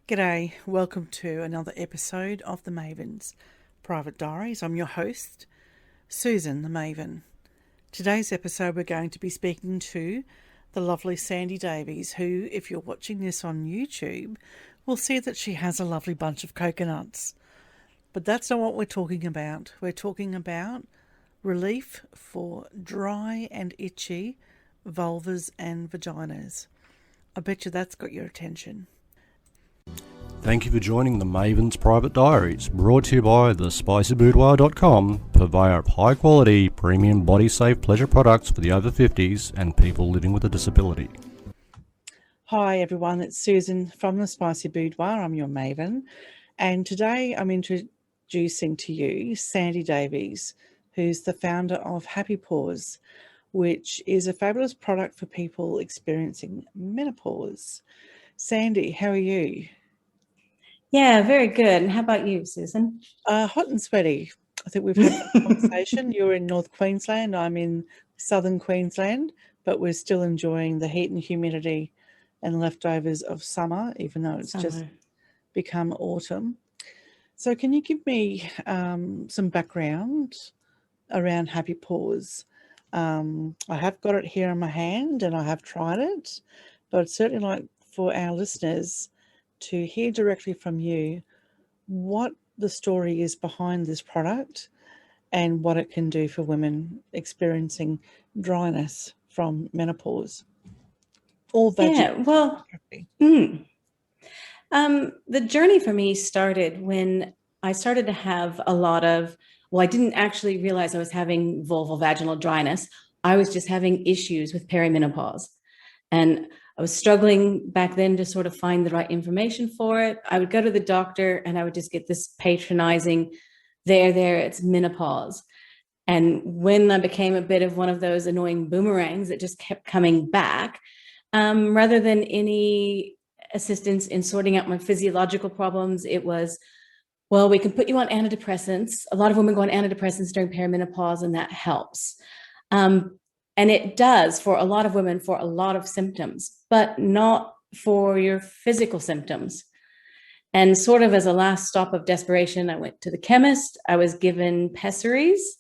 G'day, welcome to another episode of the Maven's Private Diaries. I'm your host, Susan the Maven. Today's episode we're going to be speaking to the lovely Sandy Davies, who, if you're watching this on YouTube, will see that she has a lovely bunch of coconuts. But that's not what we're talking about. We're talking about relief for dry and itchy vulvas and vaginas. I bet you that's got your attention. Thank you for joining the Maven's Private Diaries, brought to you by the SpicyBoudoir.com, purveyor of high-quality, premium, body-safe pleasure products for the over 50s and people living with a disability. Hi everyone, it's Susan from the Spicy Boudoir. I'm your Maven, and today I'm introducing to you Sandy Davies, who's the founder of HappyPause, which is a fabulous product for people experiencing menopause. Sandy, how are you? Yeah, very good. And how about you, Susan? Hot and sweaty. I think we've had a conversation. You're in North Queensland, I'm in southern Queensland, but we're still enjoying the heat and humidity and leftovers of summer, even though it's just become autumn. So can you give me some background around HappyPause? I have got it here in my hand and I have tried it, but I'd certainly like for our listeners to hear directly from you what the story is behind this product and what it can do for women experiencing dryness from menopause or vaginal atrophy. The journey for me started when I started to have a lot of, I didn't actually realize I was having vulval vaginal dryness. I was just having issues with perimenopause. And I was struggling back then to sort of find the right information for it. I would go to the doctor and I would just get this patronizing, there, it's menopause. And when I became a bit of one of those annoying boomerangs that just kept coming back, rather than any assistance in sorting out my physiological problems, it was, well, we can put you on antidepressants. A lot of women go on antidepressants during perimenopause and that helps. And it does for a lot of women for a lot of symptoms, but not for your physical symptoms. And sort of as a last stop of desperation, I went to the chemist. I was given pessaries,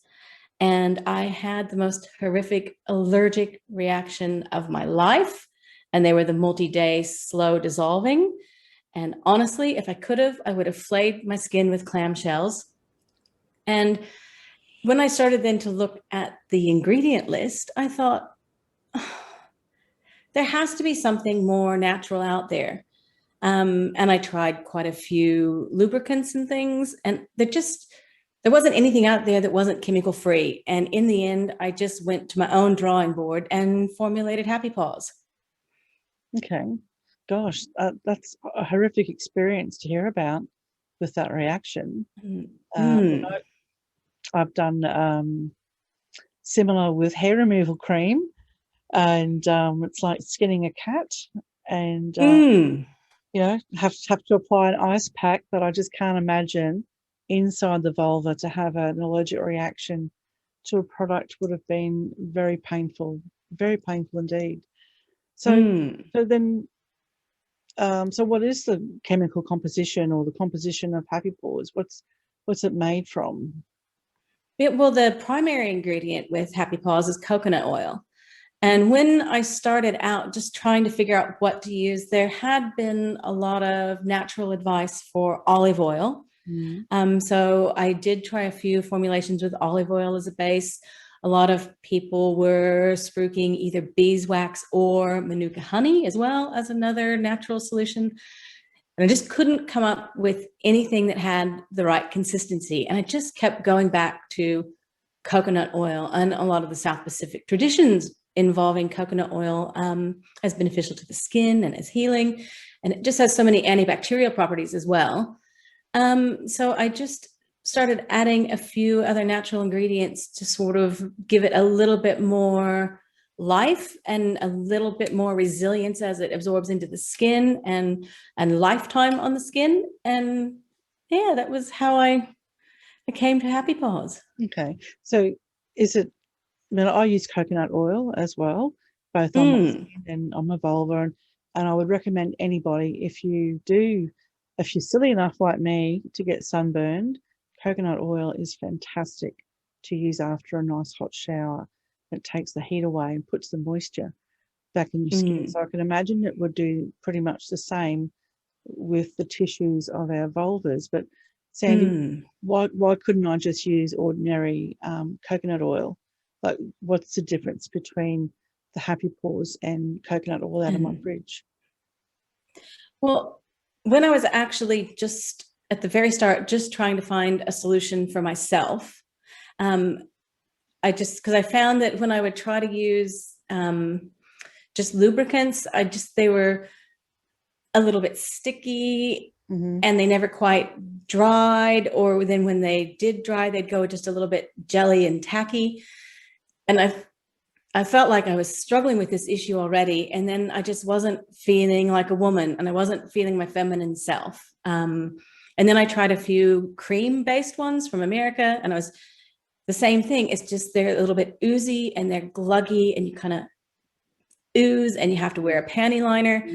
and I had the most horrific allergic reaction of my life. And they were the multi-day slow dissolving. And honestly, if I could have, I would have flayed my skin with clamshells. And when I started then to look at the ingredient list, I thought, there has to be something more natural out there. And I tried quite a few lubricants and things, and there wasn't anything out there that wasn't chemical free. And in the end, I just went to my own drawing board and formulated HappyPause. Okay. Gosh, that's a horrific experience to hear about with that reaction. I've done similar with hair removal cream, and it's like skinning a cat, and have to apply an ice pack. But I just can't imagine inside the vulva to have an allergic reaction to a product would have been very painful indeed. So so what is the chemical composition or the composition of HappyPause? What's it made from? Well, the primary ingredient with HappyPause is coconut oil. And when I started out just trying to figure out what to use, there had been a lot of natural advice for olive oil. So I did try a few formulations with olive oil as a base. A lot of people were spruiking either beeswax or manuka honey as well as another natural solution. And I just couldn't come up with anything that had the right consistency. And I just kept going back to coconut oil, and a lot of the South Pacific traditions involving coconut oil as beneficial to the skin and as healing. And it just has so many antibacterial properties as well. So I just started adding a few other natural ingredients to sort of give it a little bit more life and a little bit more resilience as it absorbs into the skin and lifetime on the skin. And yeah, that was how I came to HappyPause. Okay, so is it? I use coconut oil as well, both on my skin and on my vulva, and I would recommend anybody, if you do if you're silly enough like me to get sunburned, coconut oil is fantastic to use after a nice hot shower. It takes the heat away and puts the moisture back in your skin. So I can imagine it would do pretty much the same with the tissues of our vulvas. But Sandy, why couldn't I just use ordinary coconut oil? Like, what's the difference between the HappyPause and coconut oil out of my fridge? Well, when I was actually just at the very start, just trying to find a solution for myself, because I found that when I would try to use just lubricants, they were a little bit sticky, and they never quite dried, or then when they did dry, they'd go just a little bit jelly and tacky. And I felt like I was struggling with this issue already, and then I just wasn't feeling like a woman, and I wasn't feeling my feminine self. And then I tried a few cream-based ones from America, and I was the same thing. It's just they're a little bit oozy and they're gluggy, and you kind of ooze, and you have to wear a panty liner.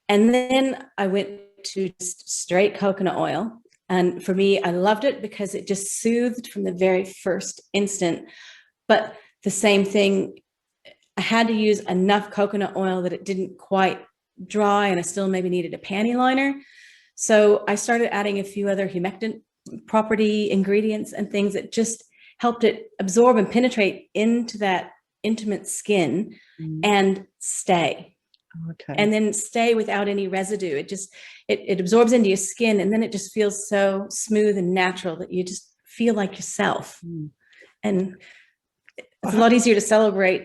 And then I went to straight coconut oil. And for me, I loved it because it just soothed from the very first instant. But the same thing, I had to use enough coconut oil that it didn't quite dry, and I still maybe needed a panty liner. So I started adding a few other humectant property ingredients and things that just helped it absorb and penetrate into that intimate skin and stay. Okay. And then stay without any residue. It absorbs into your skin, and then it just feels so smooth and natural that you just feel like yourself. And it's a lot easier to celebrate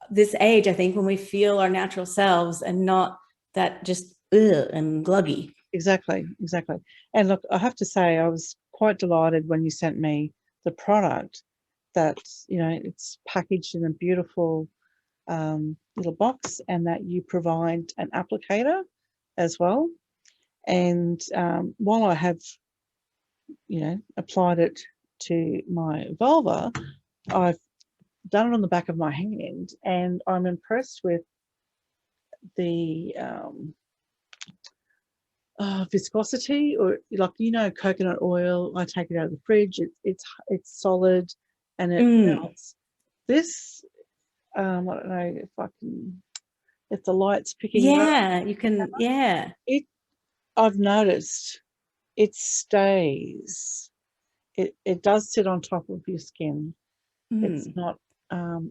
this age, I think, when we feel our natural selves and not that just and gluggy. Exactly. And look, I have to say, I was quite delighted when you sent me the product that, it's packaged in a beautiful little box, and that you provide an applicator as well. And while I have, applied it to my vulva, I've done it on the back of my hand, and I'm impressed with the viscosity, or coconut oil. I take it out of the fridge. It's solid, and it melts. This, I don't know if the light's picking it up. Yeah, you can. Yeah, I've noticed it stays. It does sit on top of your skin. It's not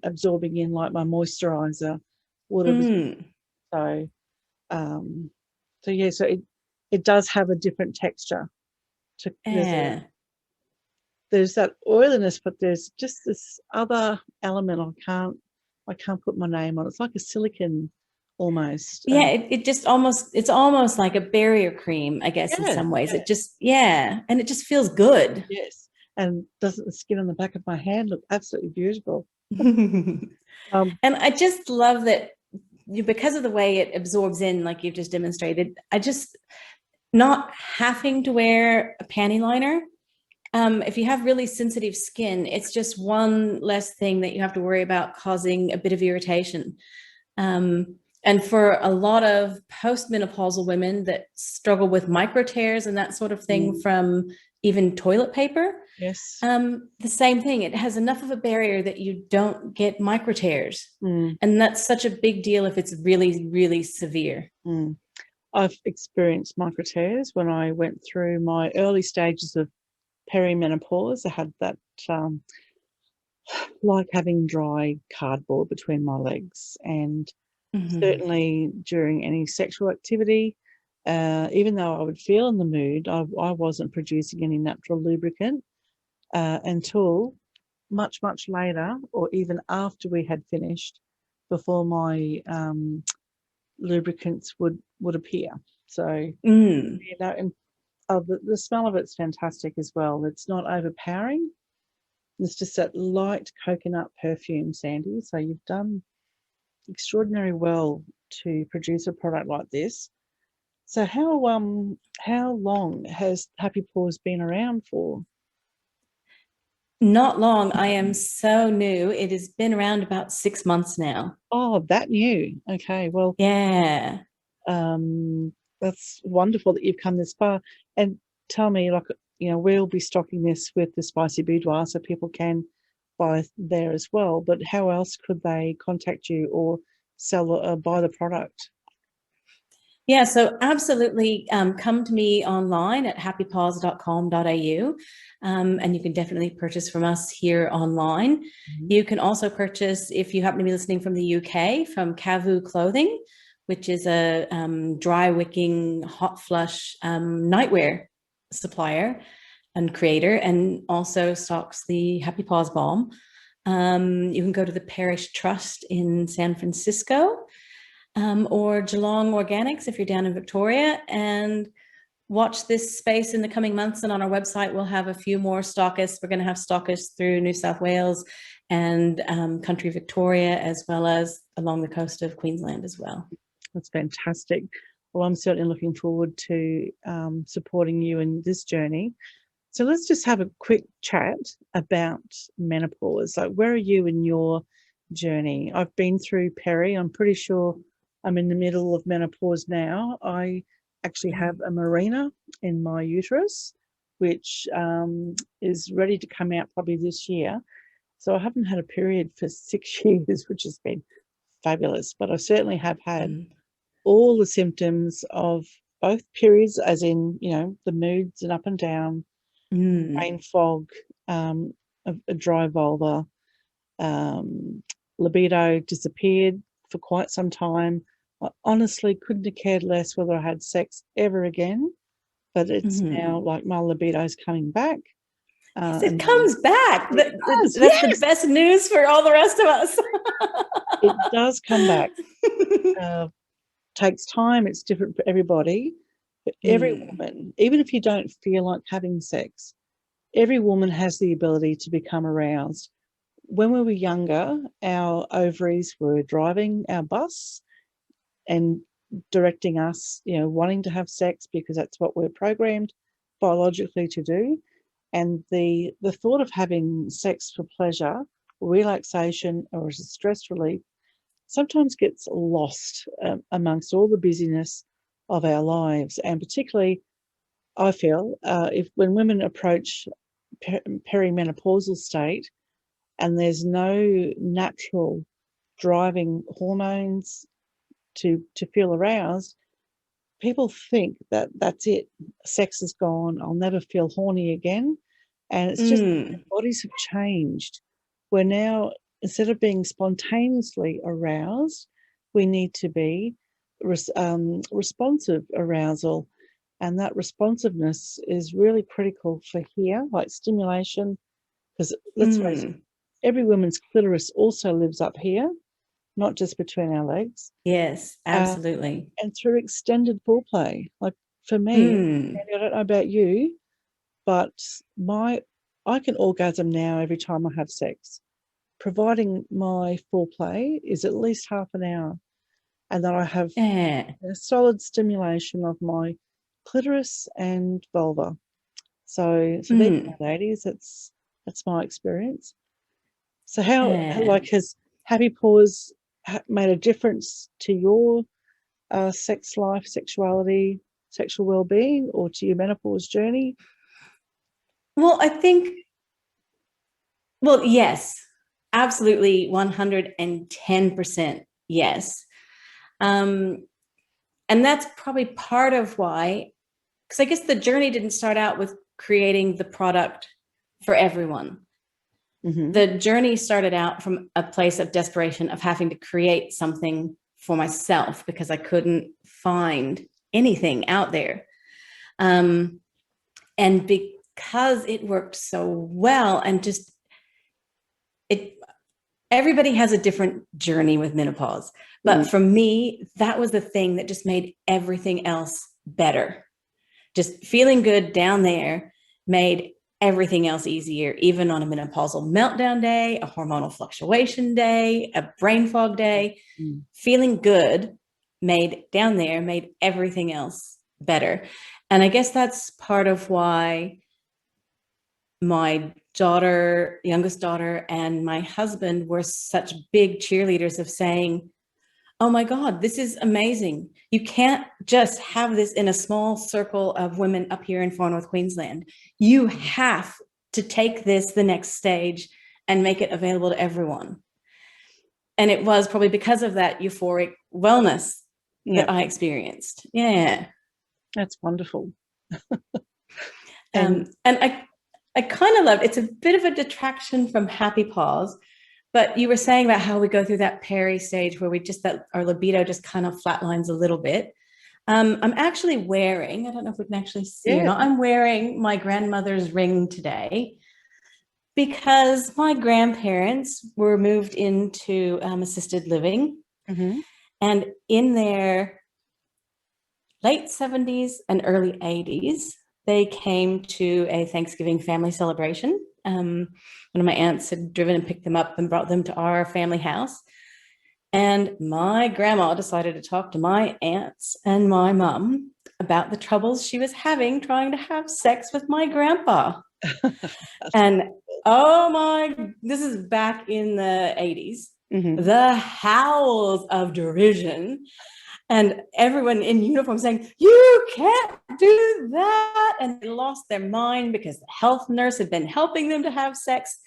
absorbing in like my moisturizer would have. So it does have a different texture. There's that oiliness, but there's just this other element I can't put my name on. It's like a silicone almost. Yeah, it's almost like a barrier cream, I guess, in some ways. It just, and it just feels good. Yes. And doesn't the skin on the back of my hand look absolutely beautiful? And I just love that because of the way it absorbs in, like you've just demonstrated, not having to wear a panty liner. If you have really sensitive skin, it's just one less thing that you have to worry about causing a bit of irritation. And for a lot of postmenopausal women that struggle with micro tears and that sort of thing from even toilet paper, the same thing. It has enough of a barrier that you don't get micro tears. And that's such a big deal if it's really, really severe. I've experienced micro tears when I went through my early stages of perimenopause. I had that like having dry cardboard between my legs, and certainly during any sexual activity, even though I would feel in the mood, I wasn't producing any natural lubricant until much later, or even after we had finished, before my lubricants would appear. So and the smell of it's fantastic as well. It's not overpowering. It's just that light coconut perfume, Sandy. So you've done extraordinarily well to produce a product like this. So how long has HappyPause been around for? Not long. I am so new. It has been around about 6 months now. Oh, that new. Okay. Well, yeah. That's wonderful that you've come this far. And tell me, like, we'll be stocking this with the Spicy Boudoir, so people can buy there as well. But how else could they contact you or sell or buy the product? Yeah, so absolutely come to me online at happypause.com.au, and you can definitely purchase from us here online. You can also purchase, if you happen to be listening from the UK, from Kavu Clothing, which is a dry wicking, hot flush nightwear supplier and creator, and also stocks the HappyPause balm. You can go to the Parish Trust in San Francisco, or Geelong Organics if you're down in Victoria, and watch this space in the coming months. And on our website, we'll have a few more stockists. We're going to have stockists through New South Wales and country Victoria, as well as along the coast of Queensland as well. That's fantastic. Well, I'm certainly looking forward to supporting you in this journey. So let's just have a quick chat about menopause. Like, where are you in your journey? I've been through peri. I'm pretty sure I'm in the middle of menopause now. I actually have a marina in my uterus, which is ready to come out probably this year. So I haven't had a period for 6 years, which has been fabulous. But I certainly have had all the symptoms of both periods, as in, the moods and up and down, brain fog, a dry vulva, libido disappeared for quite some time. I honestly couldn't have cared less whether I had sex ever again, but it's now like my libido's coming back. It comes back. That's yes! the best news for all the rest of us. It does come back. Takes time. It's different for everybody. But every woman, even if you don't feel like having sex, every woman has the ability to become aroused. When we were younger, our ovaries were driving our bus and directing us, wanting to have sex because that's what we're programmed biologically to do. And the thought of having sex for pleasure, relaxation, or as a stress relief sometimes gets lost amongst all the busyness of our lives. And particularly, I feel, when women approach perimenopausal state and there's no natural driving hormones to feel aroused, people think that that's it. Sex is gone. I'll never feel horny again. And it's just our bodies have changed. We're now, instead of being spontaneously aroused, we need to be responsive arousal. And that responsiveness is really critical for here, like stimulation, because let's face it, every woman's clitoris also lives up here, not just between our legs. Yes, absolutely. And through extended foreplay. Like for me, Sandy, I don't know about you, but I can orgasm now every time I have sex, providing my foreplay is at least half an hour, and that I have a solid stimulation of my clitoris and vulva. So there you go, ladies. That's my experience. So how has HappyPause made a difference to your sex life, sexuality, sexual well-being, or to your menopause journey? Well, I think, yes, absolutely, 110% yes. And that's probably part of why, because I guess the journey didn't start out with creating the product for everyone. The journey started out from a place of desperation of having to create something for myself because I couldn't find anything out there. And because it worked so well, and just everybody has a different journey with menopause. But for me, that was the thing that just made everything else better. Just feeling good down there made everything else easier, even on a menopausal meltdown day, a hormonal fluctuation day, a brain fog day. Feeling good made everything else better. And I guess that's part of why my youngest daughter, and my husband were such big cheerleaders of saying, oh my God, this is amazing. You can't just have this in a small circle of women up here in Far North Queensland. You have to take this the next stage and make it available to everyone. And it was probably because of that euphoric wellness that I experienced. Yeah. That's wonderful. And I kind of love, it's a bit of a detraction from HappyPause, but you were saying about how we go through that peri stage where we just, that our libido just kind of flatlines a little bit. I'm actually wearing, I don't know if we can actually see or not, I'm wearing my grandmother's ring today because my grandparents were moved into assisted living. And in their late 70s and early 80s, they came to a Thanksgiving family celebration. One of my aunts had driven and picked them up and brought them to our family house. And my grandma decided to talk to my aunts and my mum about the troubles she was having trying to have sex with my grandpa. And this is back in the 80s, the howls of derision and everyone in uniform saying, you can't do that. And they lost their mind because the health nurse had been helping them to have sex.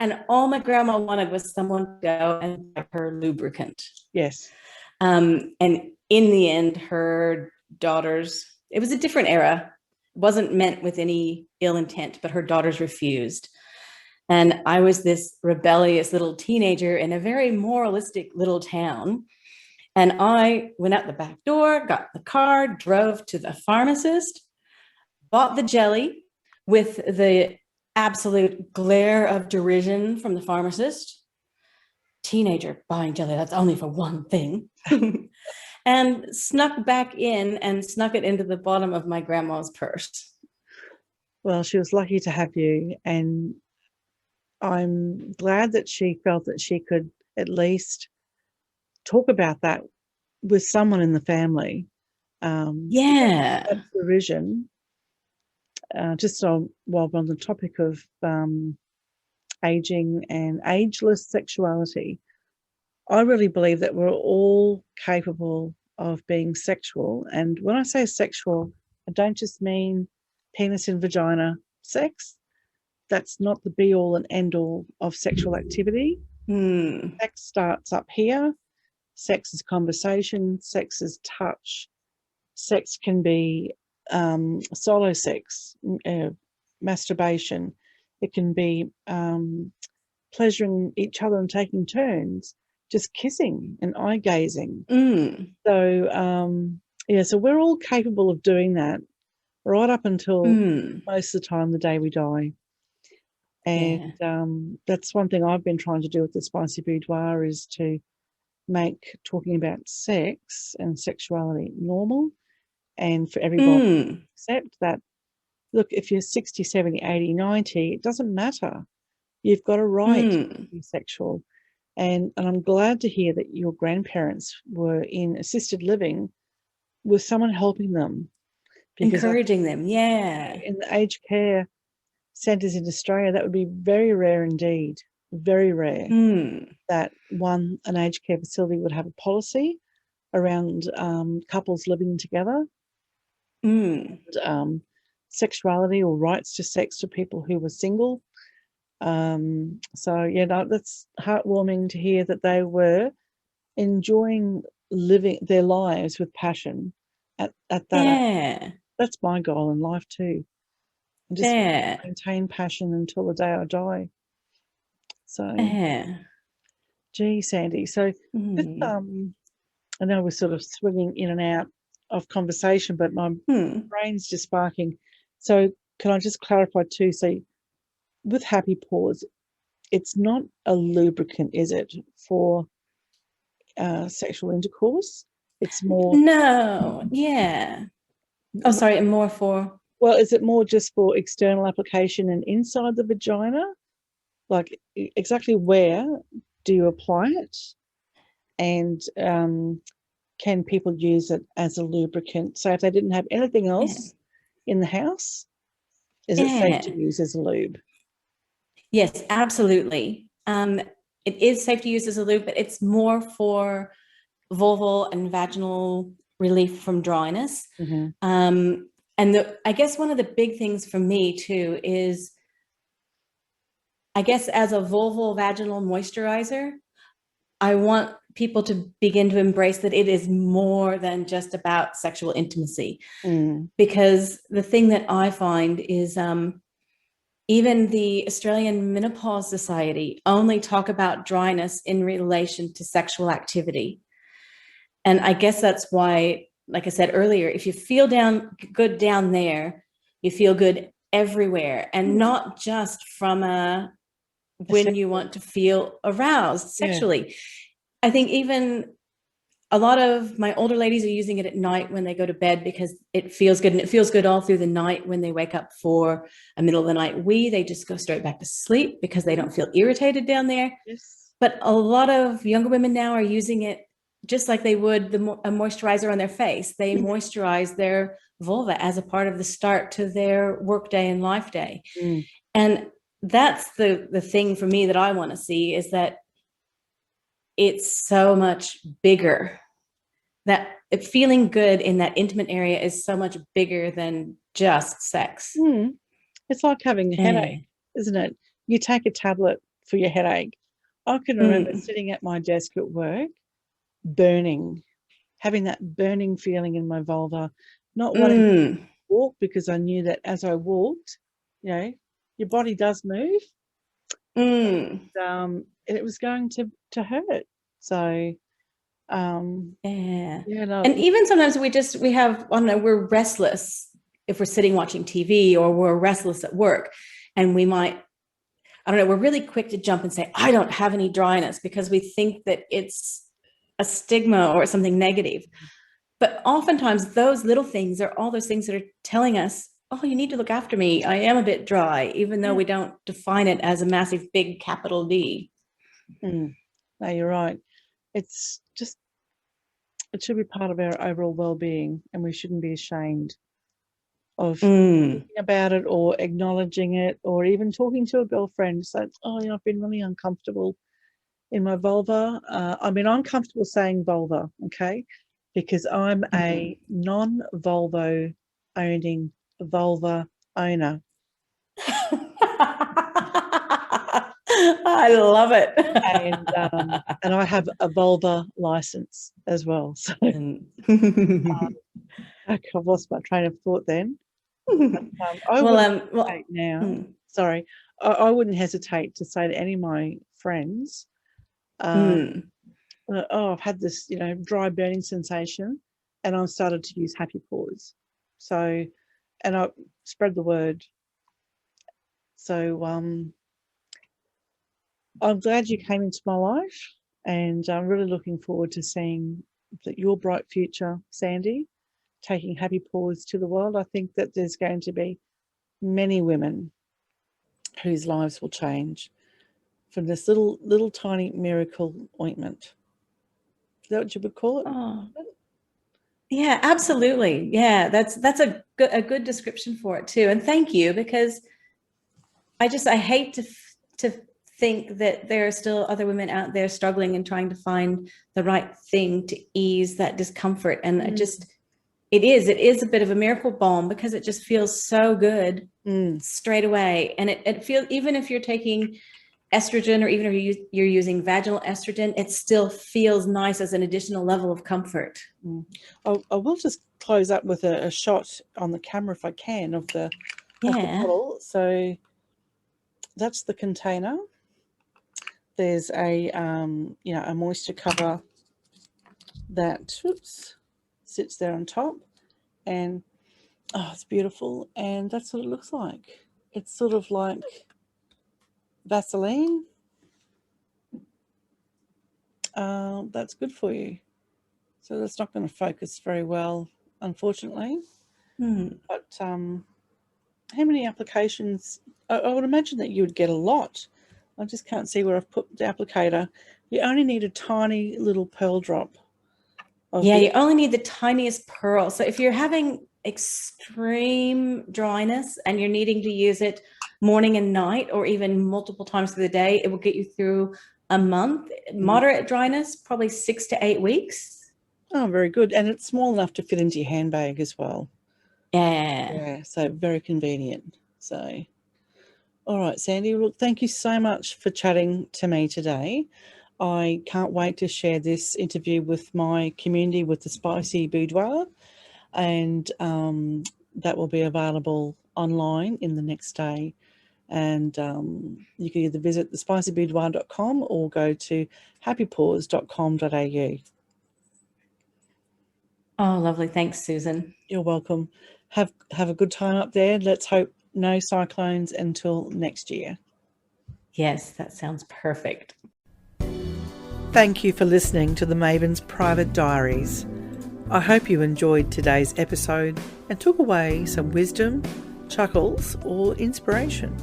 And all my grandma wanted was someone to go and buy her lubricant. Yes. And in the end, her daughters, it was a different era. It wasn't meant with any ill intent, but her daughters refused. And I was this rebellious little teenager in a very moralistic little town. And I went out the back door, got the car, drove to the pharmacist, bought the jelly with the absolute glare of derision from the pharmacist. Teenager buying jelly, that's only for one thing. And snuck back in and snuck it into the bottom of my grandma's purse. Well, she was lucky to have you. And I'm glad that she felt that she could at least talk about that with someone in the family. That derision, just while we're on the topic of aging and ageless sexuality, I really believe that we're all capable of being sexual. And when I say sexual, I don't just mean penis and vagina sex. That's not the be all and end all of sexual activity. Sex starts up here. Sex is conversation. Sex is touch. Sex can be solo sex, masturbation. It can be pleasuring each other and taking turns, just kissing and eye gazing. So, so we're all capable of doing that right up until most of the time the day we die. And that's one thing I've been trying to do with the Spicy Boudoir, is to make talking about sex and sexuality normal, and for everybody to accept that, look, if you're 60, 70, 80, 90, it doesn't matter. You've got a right to be sexual. And I'm glad to hear that your grandparents were in assisted living with someone helping them. Encouraging them, In the aged care centres in Australia, that would be very rare indeed, very rare, that an aged care facility would have a policy around couples living together, and, sexuality or rights to sex for people who were single. That's heartwarming to hear that they were enjoying living their lives with passion at that age. That's my goal in life too. And just maintain passion until the day I die. So, gee, Sandy. So, I know we're sort of swinging in and out of conversation, but my brain's just sparking. So, can I just clarify too? So, with HappyPause, it's not a lubricant, is it, for sexual intercourse? It's more. No, Oh, sorry, and more for. Well, is it more just for external application and inside the vagina? Like, exactly where do you apply it? And can people use it as a lubricant? So if they didn't have anything else in the house, is it safe to use as a lube? Yes, absolutely. It is safe to use as a lube, but it's more for vulval and vaginal relief from dryness. Mm-hmm. And I guess one of the big things for me too is, I guess as a vulval vaginal moisturizer, I want people to begin to embrace that it is more than just about sexual intimacy. Because the thing that I find is even the Australian Menopause Society only talk about dryness in relation to sexual activity. And I guess that's why, like I said earlier, if you feel good down there, you feel good everywhere, and not just from when you want to feel aroused sexually. Yeah. I think even a lot of my older ladies are using it at night when they go to bed because it feels good, and it feels good all through the night when they wake up for a middle of the night wee. They just go straight back to sleep because they don't feel irritated down there. Yes. But a lot of younger women now are using it just like they would a moisturizer on their face. They moisturize their vulva as a part of the start to their work day and life day. And that's the thing for me that I want to see, is that it's so much bigger. That feeling good in that intimate area is so much bigger than just sex. It's like having a headache, isn't it? You take a tablet for your headache. I can remember sitting at my desk at work, burning, having that burning feeling in my vulva, not wanting to walk, because I knew that as I walked, your body does move, and it was going to hurt. So no. And even sometimes we have, I don't know, we're restless if we're sitting watching TV, or we're restless at work, and we might, I don't know, we're really quick to jump and say, I don't have any dryness, because we think that it's a stigma or something negative. But oftentimes those little things are all those things that are telling us, oh, you need to look after me. I am a bit dry, even though we don't define it as a massive, big capital D. No, you're right. It's just, it should be part of our overall well-being, and we shouldn't be ashamed of thinking about it or acknowledging it, or even talking to a girlfriend. So, I've been really uncomfortable in my vulva. I mean, I'm comfortable saying vulva, okay, because I'm a non-vulvo owning vulva owner. I love it. And I have a vulva license as well. So I've lost my train of thought then. Sorry, I wouldn't hesitate to say to any of my friends, I've had this, dry burning sensation, and I've started to use HappyPause. So, and I spread the word. So I'm glad you came into my life, and I'm really looking forward to seeing your bright future, Sandy, taking HappyPause to the world. I think that there's going to be many women whose lives will change from this little tiny miracle ointment. Is that what you would call it? Oh. Yeah, absolutely. Yeah, that's a good description for it too. And thank you, because I hate to think that there are still other women out there struggling and trying to find the right thing to ease that discomfort. And it is a bit of a miracle balm, because it just feels so good straight away. And it feels, even if you're taking estrogen, or even if you're using vaginal estrogen, it still feels nice as an additional level of comfort. I will just close up with a shot on the camera, if I can, of the bottle. So that's the container. There's a a moisture cover that sits there on top, and it's beautiful, and that's what it looks like. It's sort of like Vaseline. That's good for you. So that's not going to focus very well, unfortunately. But how many applications? I would imagine that you would get a lot. I just can't see where I've put the applicator. You only need a tiny little pearl drop. You only need the tiniest pearl. So if you're having extreme dryness and you're needing to use it morning and night, or even multiple times through the day, it will get you through a month. Moderate dryness, probably 6 to 8 weeks. Oh, very good. And it's small enough to fit into your handbag as well. Yeah. Yeah, so very convenient. So, all right, Sandy, look, thank you so much for chatting to me today. I can't wait to share this interview with my community with the Spicy Boudoir, and that will be available online in the next day. And you can either visit thespicyboudoir.com or go to happypause.com.au. Oh, lovely. Thanks, Susan. You're welcome. Have a good time up there. Let's hope no cyclones until next year. Yes, that sounds perfect. Thank you for listening to the Maven's Private Diaries. I hope you enjoyed today's episode and took away some wisdom, chuckles, or inspiration.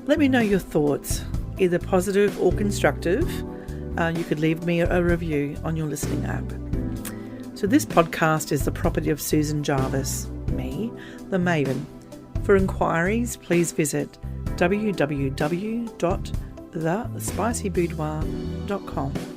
Let me know your thoughts, either positive or constructive. You could leave me a review on your listening app. So this podcast is the property of Susan Jarvis, me, the Maven. For inquiries, please visit www.thespicyboudoir.com.